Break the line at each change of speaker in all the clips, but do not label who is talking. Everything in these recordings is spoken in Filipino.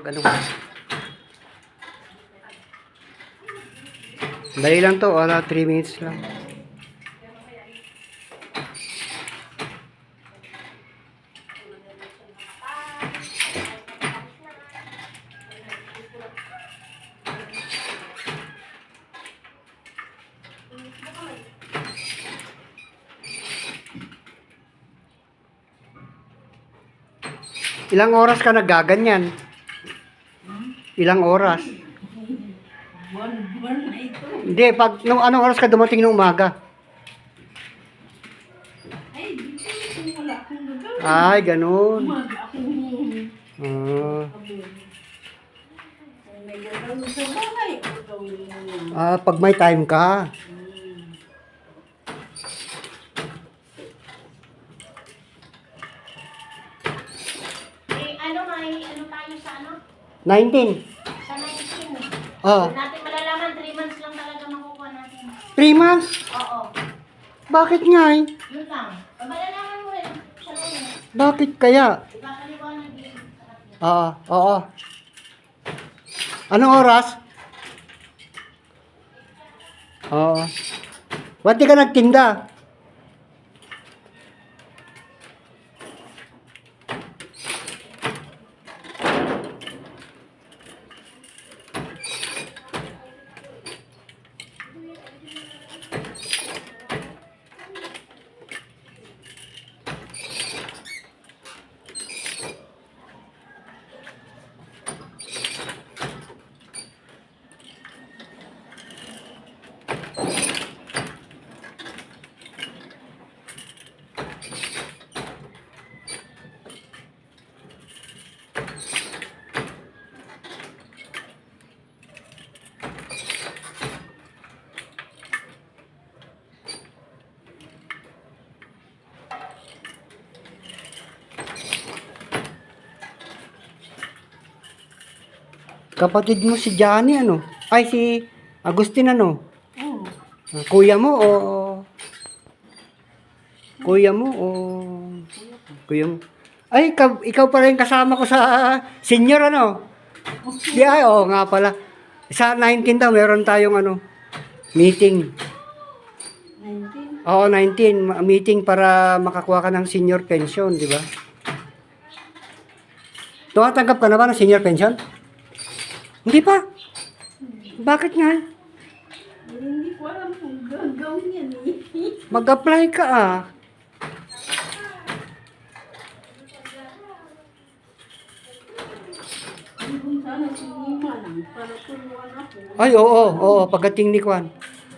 Ganun. Dali lang to, 3 minutes lang. Ilang oras ka naggaganyan? Ilang oras?
Buwan na ito.
Hindi, anong oras ka dumating ng umaga?
Ay, dito wala akong gagawin.
Ay, ganun.
Umaga akong may gagawin sa bahay. Gagawin mo na.
Pag may time ka.
Ano tayo sa ano?
19.
Sa 19.
Oo.
Natin malalaman, 3 months lang talaga makukuha natin.
3 months?
Oo.
Bakit nga eh?
Yun lang. Malalaman mo rin. Sa loob.
Bakit kaya?
Ipapaliwanag din.
Oo. Anong oras? Oo. Ba't di ka nagtinda? Kapatid mo si Johnny ano? Ay, si Agustin ano?
Oo.
Kuya mo o... Kuya mo o... Kuya mo? Ay, ikaw pa rin kasama ko sa senior ano? Di ay, oo nga pala. Sa 19 daw, meron tayong ano, meeting.
19.
Oo, 19. Meeting para makakuha ka ng senior pension, di ba? Tumatanggap ka na ba ng senior pension? Hindi pa. Bakit nga?
Hindi ko alam kung gagawin yan eh.
Mag-apply ka ah.
Kung sana si Ima lang para turuan ako.
Ay, oo, pagdating ni Kwan.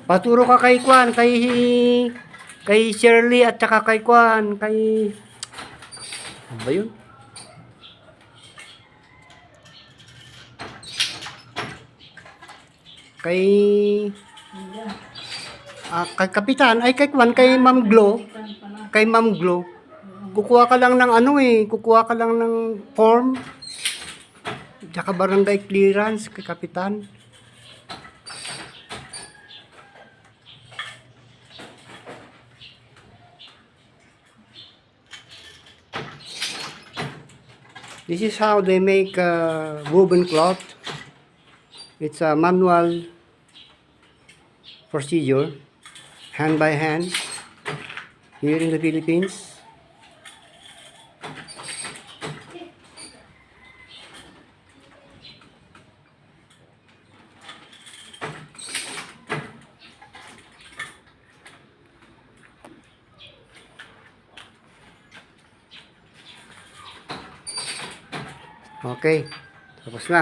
Paturo ka kay Kwan, kay Shirley at saka kay Kwan, ano ba yun? Kay Kapitan, ay kay Kwan, kay Ma'am Glo, kay Ma'am Glo. Kukuha ka lang ng kukuha ka lang ng form, tsaka barangay clearance kay Kapitan. This is how they make woven cloth. It's a manual procedure, hand by hand, here in the Philippines. Okay, tapos na.